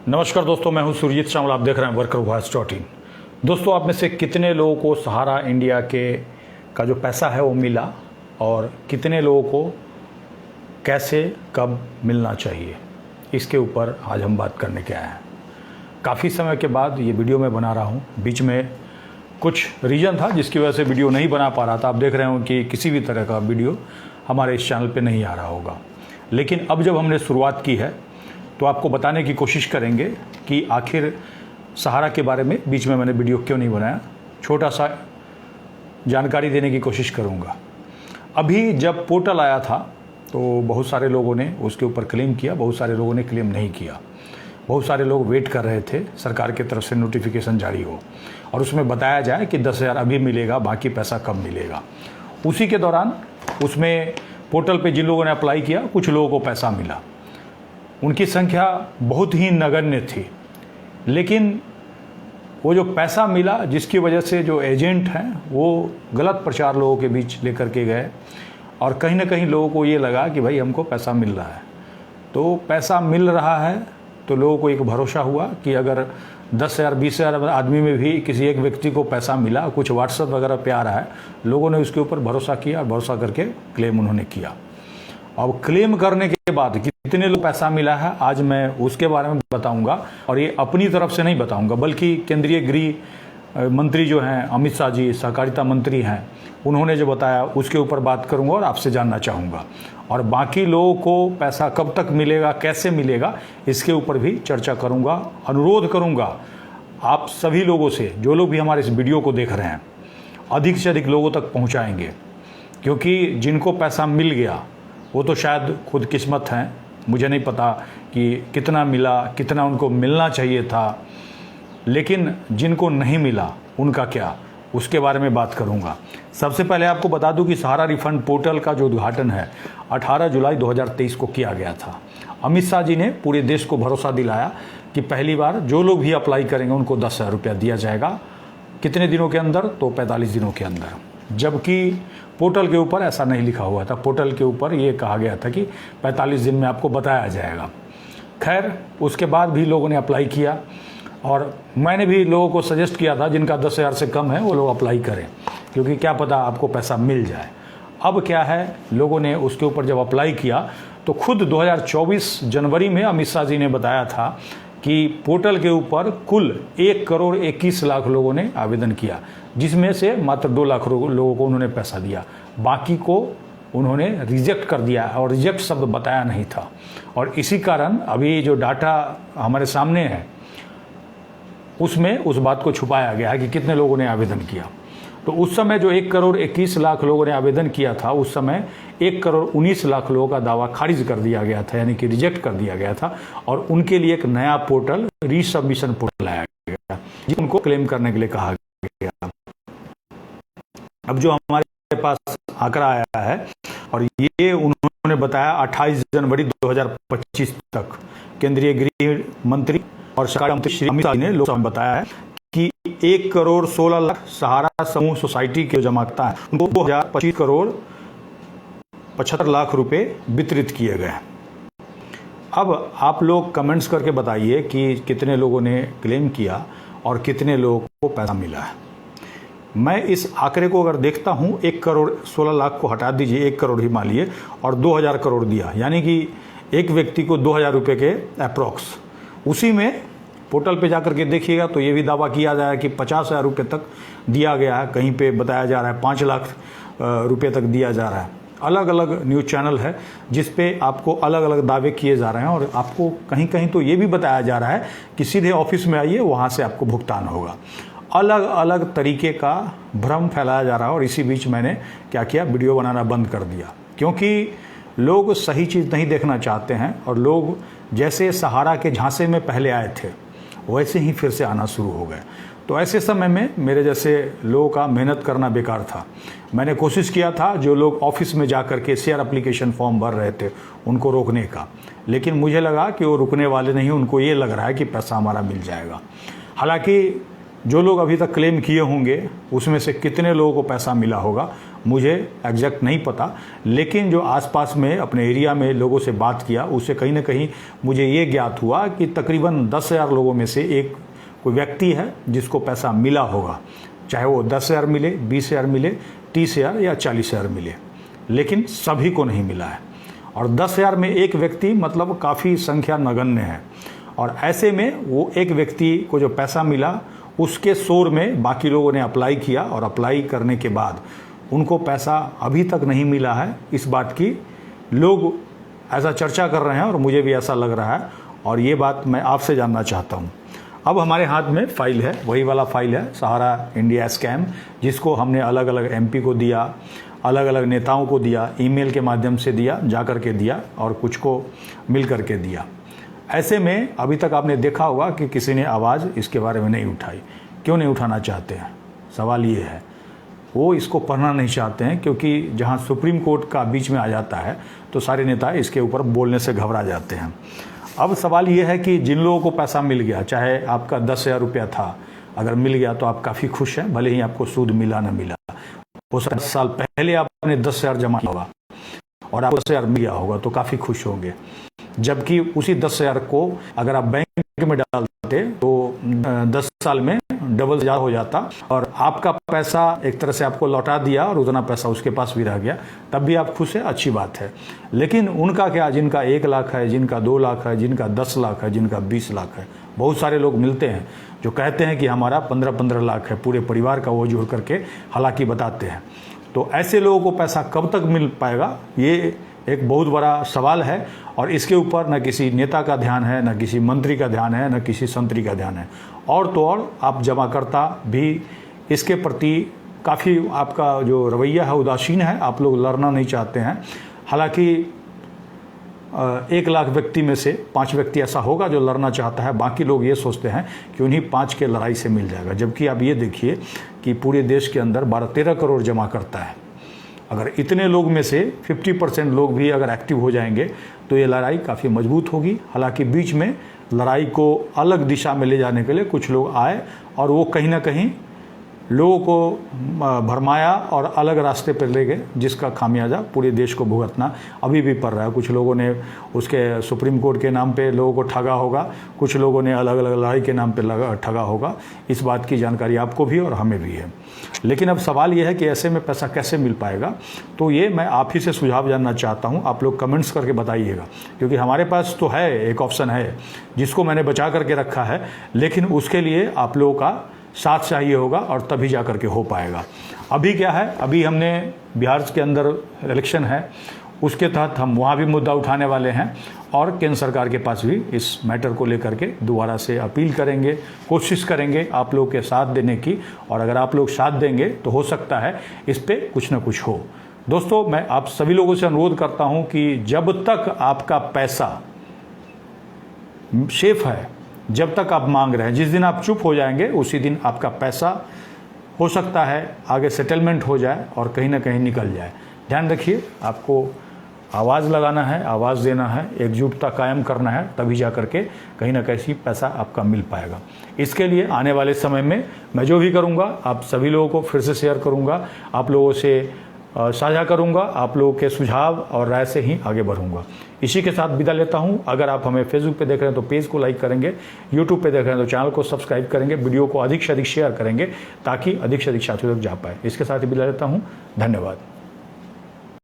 नमस्कार दोस्तों, मैं हूं सुरजीत श्यामल। आप देख रहे हैं workervoice.in। दोस्तों, आप में से कितने लोगों को सहारा इंडिया के का जो पैसा है वो मिला और कितने लोगों को कैसे कब मिलना चाहिए, इसके ऊपर आज हम बात करने के आए हैं। काफ़ी समय के बाद ये वीडियो मैं बना रहा हूँ। बीच में कुछ रीज़न था जिसकी वजह से वीडियो नहीं बना पा रहा था। आप देख रहे हो कि किसी भी तरह का वीडियो हमारे इस चैनल पे नहीं आ रहा होगा, लेकिन अब जब हमने शुरुआत की है तो आपको बताने की कोशिश करेंगे कि आखिर सहारा के बारे में बीच में मैंने वीडियो क्यों नहीं बनाया। छोटा सा जानकारी देने की कोशिश करूंगा। अभी जब पोर्टल आया था तो बहुत सारे लोगों ने उसके ऊपर क्लेम किया, बहुत सारे लोगों ने क्लेम नहीं किया। बहुत सारे लोग वेट कर रहे थे सरकार की तरफ से नोटिफिकेशन जारी हो और उसमें बताया जाए कि 10,000 अभी मिलेगा, बाकी पैसा कब मिलेगा। उसी के दौरान उसमें पोर्टल पे जिन लोगों ने अप्लाई किया, कुछ लोगों को पैसा मिला। उनकी संख्या बहुत ही नगण्य थी, लेकिन वो जो पैसा मिला जिसकी वजह से जो एजेंट हैं वो गलत प्रचार लोगों के बीच लेकर के गए और कहीं ना कहीं लोगों को ये लगा कि भाई हमको पैसा मिल रहा है। तो पैसा मिल रहा है तो लोगों को एक भरोसा हुआ कि अगर 10,000 20,000 आदमी में भी किसी एक व्यक्ति को पैसा मिला, कुछ व्हाट्सएप वगैरह पे आ रहा है, लोगों ने उसके ऊपर भरोसा किया। भरोसा करके क्लेम उन्होंने किया। अब क्लेम करने के बाद कितने लोग पैसा मिला है आज मैं उसके बारे में बताऊंगा, और ये अपनी तरफ से नहीं बताऊंगा बल्कि केंद्रीय गृह मंत्री जो हैं अमित शाह जी, सहकारिता मंत्री हैं, उन्होंने जो बताया उसके ऊपर बात करूंगा और आपसे जानना चाहूँगा। और बाकी लोगों को पैसा कब तक मिलेगा, कैसे मिलेगा, इसके ऊपर भी चर्चा करूँगा। अनुरोध करूँगा आप सभी लोगों से, जो लोग भी हमारे इस वीडियो को देख रहे हैं, अधिक से अधिक लोगों तक पहुँचाएँगे, क्योंकि जिनको पैसा मिल गया वो तो शायद खुद किस्मत हैं। मुझे नहीं पता कि कितना मिला, कितना उनको मिलना चाहिए था, लेकिन जिनको नहीं मिला उनका क्या, उसके बारे में बात करूंगा। सबसे पहले आपको बता दूं कि सहारा रिफंड पोर्टल का जो उद्घाटन है 18 जुलाई 2023 को किया गया था। अमित शाह जी ने पूरे देश को भरोसा दिलाया कि पहली बार जो लोग भी अप्लाई करेंगे उनको 10,000 रुपया दिया जाएगा। कितने दिनों के अंदर? तो 45 दिनों के अंदर। जबकि पोर्टल के ऊपर ऐसा नहीं लिखा हुआ था। पोर्टल के ऊपर ये कहा गया था कि 45 दिन में आपको बताया जाएगा। खैर, उसके बाद भी लोगों ने अप्लाई किया और मैंने भी लोगों को सजेस्ट किया था जिनका 10,000 से कम है वो लोग अप्लाई करें, क्योंकि क्या पता आपको पैसा मिल जाए। अब क्या है, लोगों ने उसके ऊपर जब अप्लाई किया तो खुद 2024 जनवरी में अमित शाह जी ने बताया था कि पोर्टल के ऊपर कुल 1,21,00,000 लोगों ने आवेदन किया, जिसमें से मात्र 2 लाख लोगों को उन्होंने पैसा दिया। बाकी को उन्होंने रिजेक्ट कर दिया और रिजेक्ट शब्द बताया नहीं था। और इसी कारण अभी जो डाटा हमारे सामने है उसमें उस बात को छुपाया गया है कि कितने लोगों ने आवेदन किया। तो उस समय जो 1,21,00,000 लोगों ने आवेदन किया था, उस समय 1,19,00,000 लोगों का दावा खारिज कर दिया गया था, यानी कि रिजेक्ट कर दिया गया था। और उनके लिए एक नया पोर्टल, रीसबमिशन पोर्टल लाया गया, जिनको क्लेम करने के लिए कहा गया। अब जो हमारे पास आंकड़ा आया है, और ये उन्होंने बताया 28 जनवरी 2025 तक केंद्रीय गृह मंत्री और सरकार मंत्री श्री अमित शाह ने लोकसभा में बताया है कि 1,16,00,000 सहारा समूह सोसाइटी के जमाकर्ता हैं, उनको 25,75,00,000 रुपए वितरित किए गए। अब आप लोग कमेंट्स करके बताइए कि कितने लोगों ने क्लेम किया और कितने लोगों को पैसा मिला है। मैं इस आंकड़े को अगर देखता हूँ, 1,16,00,000 को हटा दीजिए, 1 करोड़ ही मान लिए, और 2,000 करोड़ दिया, यानी कि एक व्यक्ति को 2,000 रुपये के अप्रॉक्स। उसी में पोर्टल पे जाकर के देखिएगा तो ये भी दावा किया जा रहा है कि 50,000 रुपये तक दिया गया है। कहीं पे बताया जा रहा है 5 लाख रुपये तक दिया जा रहा है। अलग अलग न्यूज़ चैनल है जिस पे आपको अलग अलग दावे किए जा रहे हैं, और आपको कहीं कहीं तो ये भी बताया जा रहा है कि सीधे ऑफिस में आइए, वहाँ से आपको भुगतान होगा। अलग अलग तरीके का भ्रम फैलाया जा रहा है। और इसी बीच मैंने क्या किया, वीडियो बनाना बंद कर दिया, क्योंकि लोग सही चीज़ नहीं देखना चाहते हैं। और लोग जैसे सहारा के झांसे में पहले आए थे वैसे ही फिर से आना शुरू हो गए। तो ऐसे समय में मेरे जैसे लोगों का मेहनत करना बेकार था। मैंने कोशिश किया था जो लोग ऑफिस में जा कर के शेयर एप्लीकेशन फॉर्म भर रहे थे उनको रोकने का, लेकिन मुझे लगा कि वो रुकने वाले नहीं, उनको ये लग रहा है कि पैसा हमारा मिल जाएगा। हालांकि जो लोग अभी तक क्लेम किए होंगे उसमें से कितने लोगों को पैसा मिला होगा मुझे एग्जैक्ट नहीं पता, लेकिन जो आसपास में अपने एरिया में लोगों से बात किया उससे कहीं ना कहीं मुझे ये ज्ञात हुआ कि तकरीबन 10,000 लोगों में से एक कोई व्यक्ति है जिसको पैसा मिला होगा, चाहे वो 10,000 मिले, 20,000 मिले, 30,000 या 40,000 मिले, लेकिन सभी को नहीं मिला है। और 10,000 में एक व्यक्ति मतलब काफ़ी संख्या नगण्य है। और ऐसे में वो एक व्यक्ति को जो पैसा मिला उसके शोर में बाकी लोगों ने अप्लाई किया और अप्लाई करने के बाद उनको पैसा अभी तक नहीं मिला है। इस बात की लोग ऐसा चर्चा कर रहे हैं और मुझे भी ऐसा लग रहा है, और ये बात मैं आपसे जानना चाहता हूँ। अब हमारे हाथ में फाइल है, वही वाला फाइल है सहारा इंडिया स्कैम, जिसको हमने अलग अलग एमपी को दिया, अलग अलग नेताओं को दिया, ईमेल के माध्यम से दिया, जा कर के दिया, और कुछ को मिल कर के दिया। ऐसे में अभी तक आपने देखा होगा कि किसी ने आवाज़ इसके बारे में नहीं उठाई। क्यों नहीं उठाना चाहते हैं? सवाल ये है, वो इसको पढ़ना नहीं चाहते हैं, क्योंकि जहाँ सुप्रीम कोर्ट का बीच में आ जाता है तो सारे नेता इसके ऊपर बोलने से घबरा जाते हैं। अब सवाल ये है कि जिन लोगों को पैसा मिल गया, चाहे आपका 10,000 रुपया था, अगर मिल गया तो आप काफ़ी खुश हैं, भले ही आपको सूद मिला न मिला। हो सकता है 10 साल पहले आपने 10,000 जमा किया होगा और आपको 10,000 मिल गया होगा तो काफ़ी खुश होंगे, जबकि उसी 10,000 को अगर आप बैंक में डालते तो 10 साल में डबल ज़्यादा हो जाता और आपका पैसा एक तरह से आपको लौटा दिया और उतना पैसा उसके पास भी रह गया, तब भी आप खुश है, अच्छी बात है। लेकिन उनका क्या, जिनका 1 लाख है, जिनका 2 लाख है, जिनका 10 लाख है, जिनका 20 लाख है, बहुत सारे लोग मिलते हैं जो कहते हैं कि हमारा 15-15 लाख है, पूरे परिवार का वो जोड़ करके हालांकि बताते हैं। तो ऐसे लोगों को पैसा कब तक मिल पाएगा, ये एक बहुत बड़ा सवाल है, और इसके ऊपर न किसी नेता का ध्यान है, न किसी मंत्री का ध्यान है, न किसी संतरी का ध्यान है। और तो और आप जमाकर्ता भी इसके प्रति काफ़ी आपका जो रवैया है उदासीन है, आप लोग लड़ना नहीं चाहते हैं। हालांकि 1 लाख व्यक्ति में से 5 व्यक्ति ऐसा होगा जो लड़ना चाहता है, बाकी लोग ये सोचते हैं कि उन्हीं 5 के लड़ाई से मिल जाएगा। जबकि आप ये देखिए कि पूरे देश के अंदर 12-13 करोड़ जमा करता है। अगर इतने लोग में से 50% लोग भी अगर एक्टिव हो जाएंगे तो ये लड़ाई काफ़ी मजबूत होगी। हालांकि बीच में लड़ाई को अलग दिशा में ले जाने के लिए कुछ लोग आए और वो कहीं ना कहीं लोगों को भरमाया और अलग रास्ते पर ले गए, जिसका खामियाजा पूरे देश को भुगतना अभी भी पड़ रहा है। कुछ लोगों ने उसके सुप्रीम कोर्ट के नाम पे लोगों को ठगा होगा, कुछ लोगों ने अलग अलग लड़ाई के नाम पे ठगा होगा। इस बात की जानकारी आपको भी और हमें भी है। लेकिन अब सवाल यह है कि ऐसे में पैसा कैसे मिल पाएगा, तो ये मैं आप ही से सुझाव जानना चाहता हूँ। आप लोग कमेंट्स करके बताइएगा, क्योंकि हमारे पास तो है एक ऑप्शन है जिसको मैंने बचा करके रखा है, लेकिन उसके लिए आप लोगों का साथ चाहिए होगा और तभी जा करके हो पाएगा। अभी क्या है, अभी हमने बिहार के अंदर इलेक्शन है, उसके तहत हम वहाँ भी मुद्दा उठाने वाले हैं और केंद्र सरकार के पास भी इस मैटर को लेकर के दोबारा से अपील करेंगे, कोशिश करेंगे आप लोग के साथ देने की। और अगर आप लोग साथ देंगे तो हो सकता है इस पर कुछ ना कुछ हो। दोस्तों, मैं आप सभी लोगों से अनुरोध करता हूँ कि जब तक आपका पैसा सेफ है, जब तक आप मांग रहे हैं, जिस दिन आप चुप हो जाएंगे उसी दिन आपका पैसा हो सकता है आगे सेटलमेंट हो जाए और कहीं ना कहीं निकल जाए। ध्यान रखिए, आपको आवाज़ लगाना है, आवाज़ देना है, एकजुटता कायम करना है, तभी जा करके कहीं ना कहीं पैसा आपका मिल पाएगा। इसके लिए आने वाले समय में मैं जो भी करूँगा आप सभी लोगों को फिर से शेयर करूँगा, आप लोगों से साझा करूँगा, आप लोगों के सुझाव और राय से ही आगे बढ़ूँगा। इसी के साथ विदा लेता हूँ। अगर आप हमें फेसबुक पे देख रहे हैं तो पेज को लाइक करेंगे, यूट्यूब पे देख रहे हैं तो चैनल को सब्सक्राइब करेंगे, वीडियो को अधिक से अधिक शेयर करेंगे ताकि अधिक से अधिक साथियों तक जा पाए। इसके साथ ही विदा लेता हूँ। धन्यवाद।